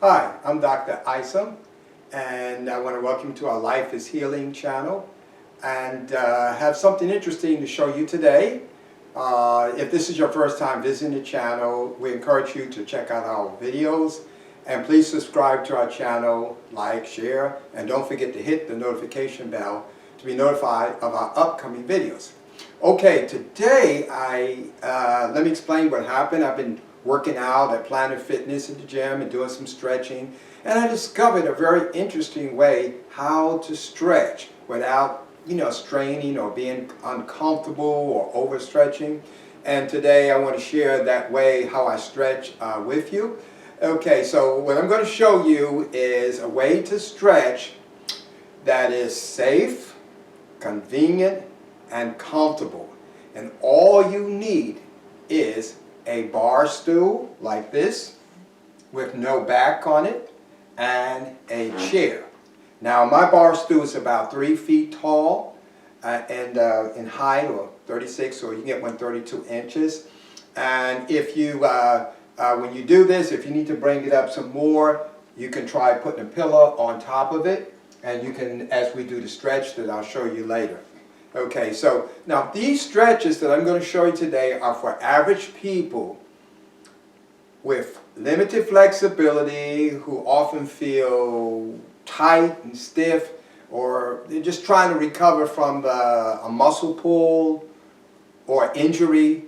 Hi, I'm Dr. Isom, and I want to welcome you to our Life is Healing channel, and have something interesting to show you today. If this is your first time visiting the channel, we encourage you to check out our videos, and please subscribe to our channel, like, share, and don't forget to hit the notification bell to be notified of our upcoming videos. Okay, today let me explain what happened. I've been working out at Planet Fitness in the gym and doing some stretching, and I discovered a very interesting way how to stretch without straining or being uncomfortable or overstretching. And today I want to share that way how I stretch with you. Okay, so what I'm going to show you is a way to stretch that is safe, convenient, and comfortable. And all you need is a bar stool like this with no back on it and a chair. Now my bar stool is about 3 feet tall and in height, or 36, or you can get one 32 inches. And if you when you do this, if you need to bring it up some more, you can try putting a pillow on top of it, and you can, as we do the stretch that I'll show you later. Okay, so now these stretches that I'm going to show you today are for average people with limited flexibility, who often feel tight and stiff, or they're just trying to recover from a muscle pull or injury.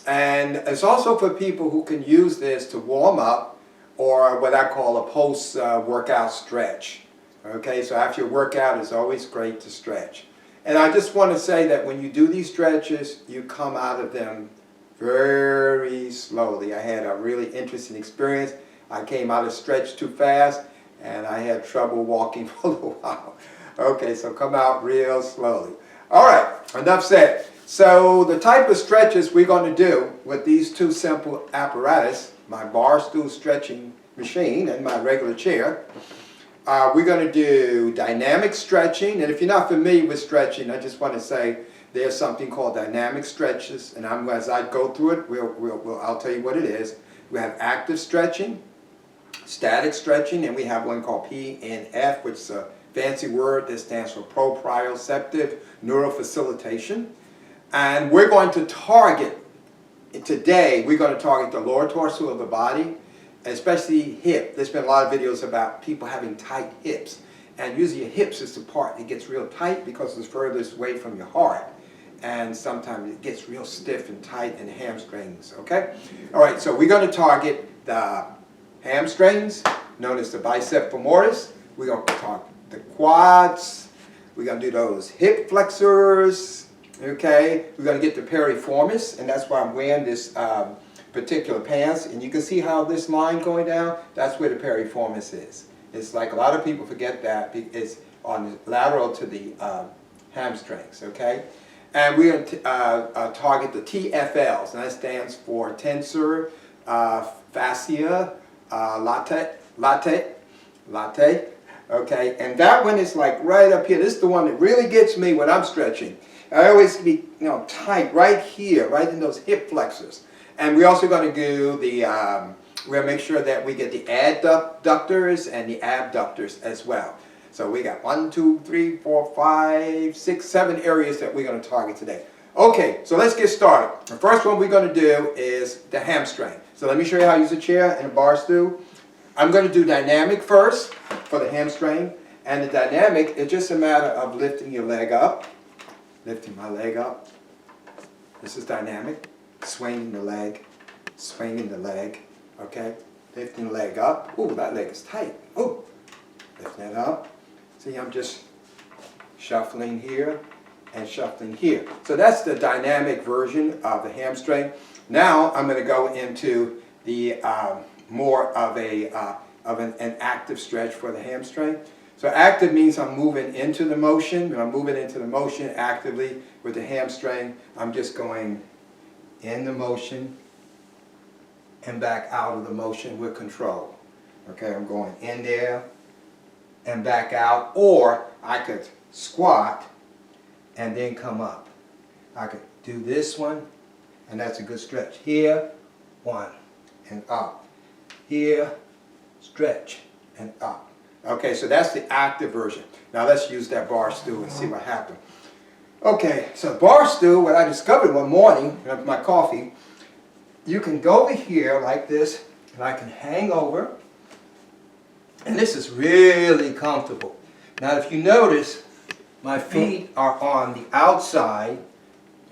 And it's also for people who can use this to warm up, or what I call a post-workout stretch. Okay, so after your workout, it's always great to stretch. And I just want to say that when you do these stretches, you come out of them very slowly. I had a really interesting experience. I came out of stretch too fast, and I had trouble walking for a little while. Okay, so come out real slowly. All right, enough said. So the type of stretches we're going to do with these two simple apparatus, my bar stool stretching machine and my regular chair, we're going to do dynamic stretching. And if you're not familiar with stretching, I just want to say there's something called dynamic stretches, and as I go through it, I'll tell you what it is. We have active stretching, static stretching, and we have one called PNF, which is a fancy word that stands for proprioceptive neurofacilitation. And we're going to target, today, we're going to target the lower torso of the body, especially hip. There's been a lot of videos about people having tight hips. And usually your hips is the part that gets real tight because it's furthest away from your heart. And sometimes it gets real stiff and tight in the hamstrings, okay? All right, so we're going to target the hamstrings, known as the bicep femoris. We're going to target the quads. We're going to do those hip flexors, okay? We're going to get the piriformis, and that's why I'm wearing this particular pants. And you can see how this line going down, that's where the piriformis is. It's like a lot of people forget that it's on the lateral to the hamstrings, okay? And we're going to target the TFLs, and that stands for tensor, fascia, latte, okay? And that one is like right up here. This is the one that really gets me when I'm stretching. I always be tight right here, right in those hip flexors. And we're also going to do the, we're going to make sure that we get the adductors and the abductors as well. So we got 1, 2, 3, 4, 5, 6, 7 areas that we're going to target today. Okay, so let's get started. The first one we're going to do is the hamstring. So let me show you how to use a chair and a bar stool. I'm going to do dynamic first for the hamstring. And the dynamic is just a matter of lifting your leg up. Lifting my leg up. This is dynamic. Swinging the leg, okay? Lifting the leg up. Ooh, that leg is tight. Ooh, lifting it up. See, I'm just shuffling here and shuffling here. So that's the dynamic version of the hamstring. Now I'm going to go into the more of an active stretch for the hamstring. So active means I'm moving into the motion. When I'm moving into the motion actively with the hamstring, I'm just going in the motion and back out of the motion with control. Okay, I'm going in there and back out, or I could squat and then come up. I could do this one, and that's a good stretch. Here, 1, and up. Here, stretch, and up. Okay, so that's the active version. Now let's use that bar stool and see what happens. Okay, so bar stool, what I discovered one morning with my coffee, you can go over here like this, and I can hang over, and this is really comfortable. Now if you notice, my feet are on the outside,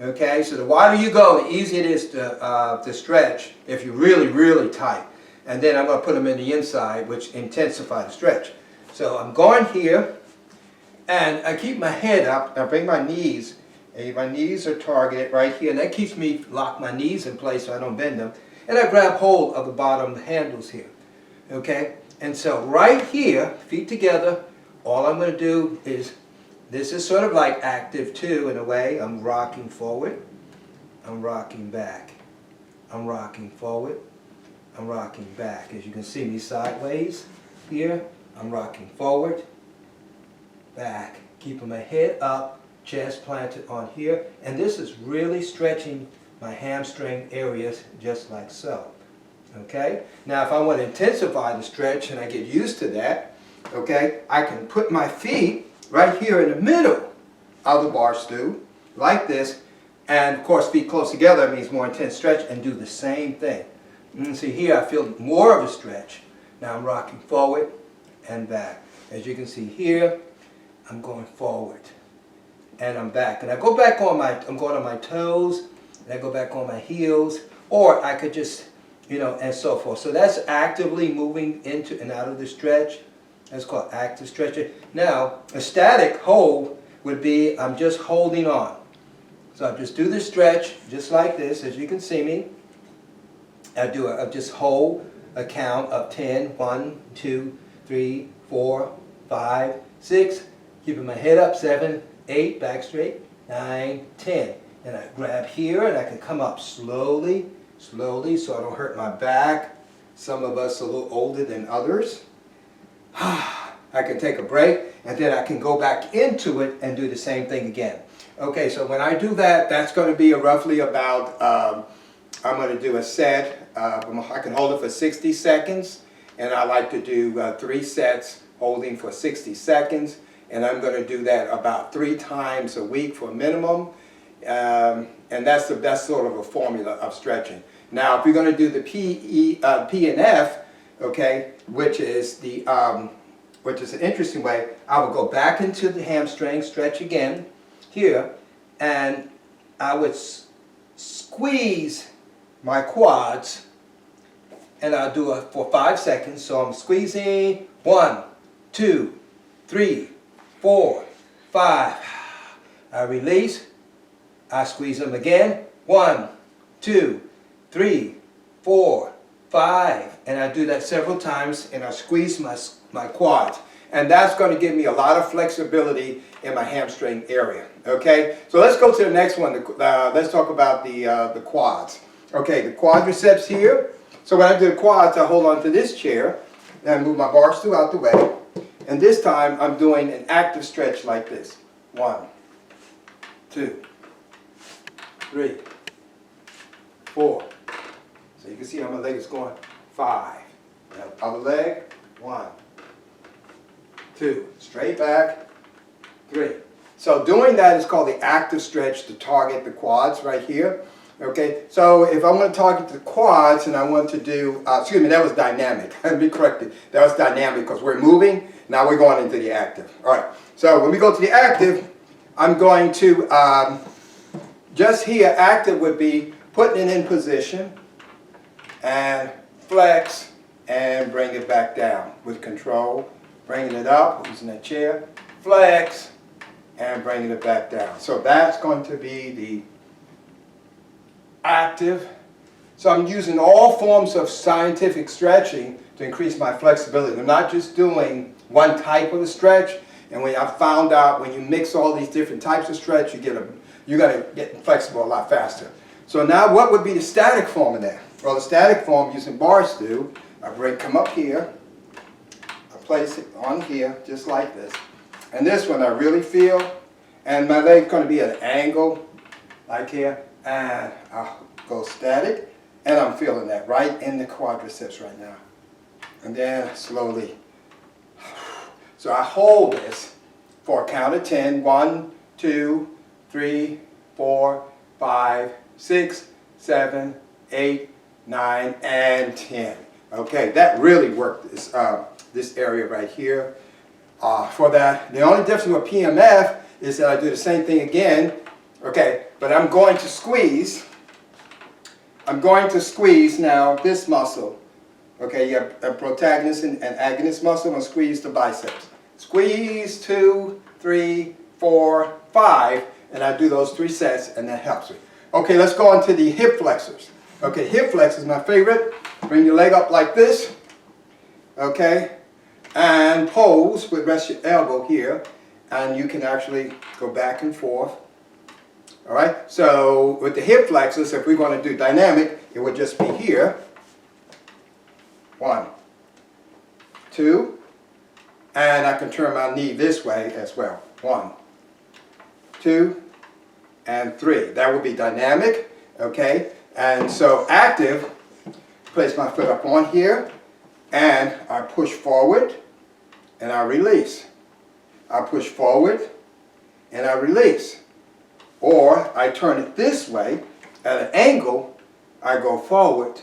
okay, so the wider you go, the easier it is to stretch if you're really, really tight. And then I'm going to put them in the inside, which intensify the stretch. So I'm going here, and I keep my head up, I bring my knees, and my knees are targeted right here, and that keeps me, lock my knees in place so I don't bend them. And I grab hold of the bottom handles here, okay? And so right here, feet together, all I'm going to do is, this is sort of like active too in a way. I'm rocking forward, I'm rocking back, I'm rocking forward, I'm rocking back. As you can see me sideways here, I'm rocking forward, back, keeping my head up, chest planted on here, and this is really stretching my hamstring areas just like so. Okay? Now if I want to intensify the stretch and I get used to that, okay, I can put my feet right here in the middle of the bar stool, like this, and of course feet close together means more intense stretch, and do the same thing. And see here I feel more of a stretch. Now I'm rocking forward and back. As you can see here, I'm going forward and I'm back. And I go back on I'm going on my toes, and I go back on my heels, or I could just, and so forth. So that's actively moving into and out of the stretch. That's called active stretching. Now, a static hold would be I'm just holding on. So I just do the stretch just like this, as you can see me. I just hold a count of 10, 1, 2, 3, 4, 5, 6, keeping my head up, 7, 8, back straight, 9, 10. And I grab here and I can come up slowly, slowly, so I don't hurt my back. Some of us are a little older than others. I can take a break, and then I can go back into it and do the same thing again. Okay, so when I do that, that's going to be roughly about, I'm going to do a set, I can hold it for 60 seconds, and I like to do 3 sets holding for 60 seconds, and I'm going to do that about 3 times a week for a minimum, and that's sort of a formula of stretching. Now, if you're going to do the P and F, okay, which is an interesting way, I would go back into the hamstring, stretch again here, and I would squeeze my quads, and I'll do it for 5 seconds. So I'm squeezing 1, 2, 3, 4, 5. I release, I squeeze them again, 1, 2, 3, 4, 5, and I do that several times, and I squeeze my quads, and that's going to give me a lot of flexibility in my hamstring area. Okay, so let's go to the next one. Let's talk about the quads. Okay, the quadriceps here. So when I do the quads, I hold on to this chair and I move my bar stool out the way, and this time I'm doing an active stretch like this. 1, 2, 3, 4. So you can see how my leg is going. 5. Now, other leg. 1, 2. Straight back. 3. So doing that is called the active stretch to target the quads right here. Okay. So if I want to target the quads and I want to do, excuse me, that was dynamic. Let me correct it. That was dynamic because we're moving. Now we're going into the active. All right. So when we go to the active, I'm going to just here. Active would be putting it in position and flex and bring it back down with control, bringing it up using that chair, flex and bringing it back down. So that's going to be the active. So I'm using all forms of scientific stretching to increase my flexibility. I'm not just doing one type of a stretch, and when I found out when you mix all these different types of stretch, you're going to get flexible a lot faster. So now what would be the static form of that? Well, the static form using bar stool, come up here, I place it on here just like this. And this one I really feel, and my leg's going to be at an angle like here, and I'll go static, and I'm feeling that right in the quadriceps right now. and then slowly. So I hold this for a count of 10. 1, 2, 3, 4, 5, 6, 7, 8, 9, and 10. Okay, that really worked this area right here. For that, the only difference with PMF is that I do the same thing again. Okay, but I'm going to squeeze. I'm going to squeeze now this muscle. Okay, you have a protagonist and agonist muscle. I'm going to squeeze the biceps. Squeeze 2, 3, 4, 5, and I do those 3 sets, and that helps me. Okay, let's go on to the hip flexors. Okay, hip flexors, my favorite. Bring your leg up like this. Okay, and pose with rest your elbow here, and you can actually go back and forth. All right, so with the hip flexors, if we're going to do dynamic, it would just be here. 1, 2, and I can turn my knee this way as well. 1, 2, and 3. That would be dynamic, okay? And so active, place my foot up on here, and I push forward, and I release. I push forward, and I release. Or I turn it this way, at an angle, I go forward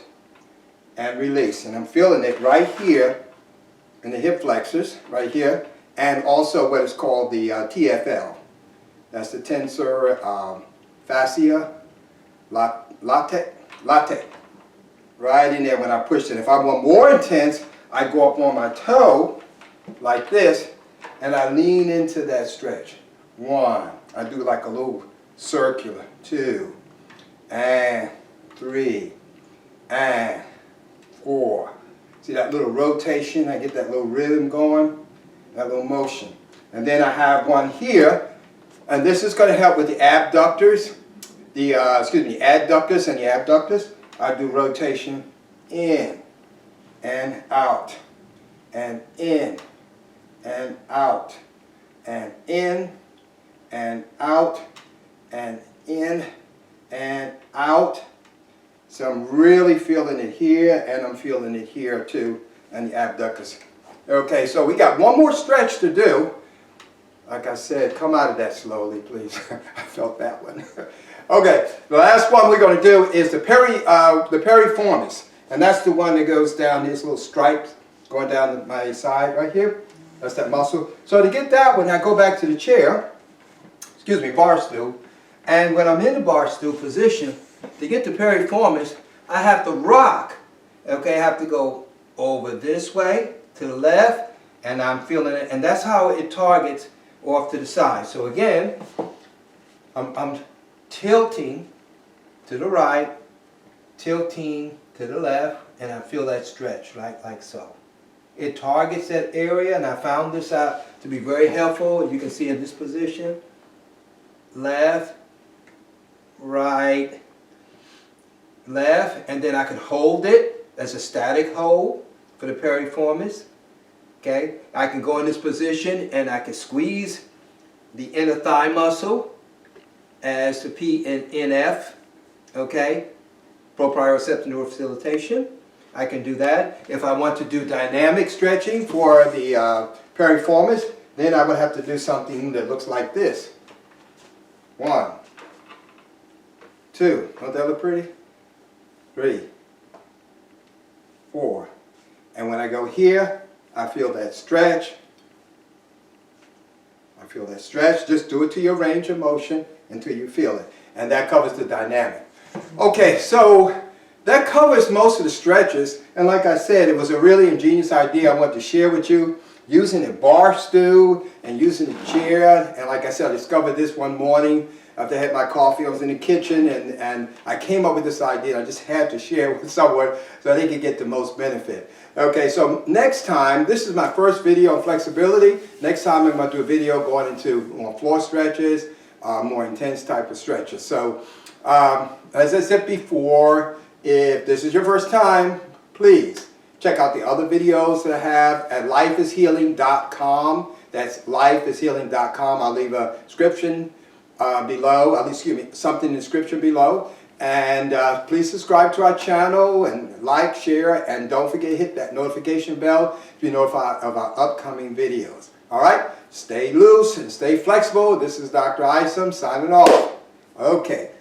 and release. And I'm feeling it right here in the hip flexors, right here, and also what is called the TFL. That's the tensor fascia latae. Right in there when I push it. If I want more intense, I go up on my toe like this, and I lean into that stretch. 1. I do like a little circular. 2, and 3, and 4. See that little rotation? I get that little rhythm going, that little motion. And then I have one here, and this is going to help with the abductors, the adductors and the abductors. I do rotation in and out, and in and out, and in and out, and in and out. So I'm really feeling it here, and I'm feeling it here too, and the abductors. Okay, so we got one more stretch to do. Like I said, come out of that slowly, please. I felt that one. Okay, the last one we're going to do is the piriformis, and that's the one that goes down these little stripes going down my side right here. That's that muscle. So to get that one, I go back to the chair, bar stool, and when I'm in the bar stool position, to get the piriformis, I have to rock. Okay, I have to go over this way to the left, and I'm feeling it, and that's how it targets off to the side. So again, I'm tilting to the right, tilting to the left, and I feel that stretch, right, like so. It targets that area, and I found this out to be very helpful. You can see in this position, left, right, left, and then I can hold it as a static hold for the piriformis. Okay, I can go in this position and I can squeeze the inner thigh muscle as the P and NF. Okay, proprioceptive facilitation. I can do that. If I want to do dynamic stretching for the piriformis, then I would have to do something that looks like this. 1, 2, don't that look pretty? 3, 4. And when I go here, I feel that stretch. I feel that stretch. Just do it to your range of motion until you feel it. And that covers the dynamic. Okay, so that covers most of the stretches. And like I said, it was a really ingenious idea I wanted to share with you. Using a bar stool and using a chair. And like I said, I discovered this one morning after I had my coffee. I was in the kitchen and I came up with this idea. I just had to share it with someone so they could get the most benefit. Okay, so next time, this is my first video on flexibility. Next time I'm going to do a video going into more floor stretches, more intense type of stretches. So as I said before, if this is your first time, please check out the other videos that I have at lifeishealing.com. That's lifeishealing.com. I'll leave a description below, something in the description below. And please subscribe to our channel and like, share, and don't forget to hit that notification bell to be notified of our upcoming videos. All right? Stay loose and stay flexible. This is Dr. Isom signing off. Okay.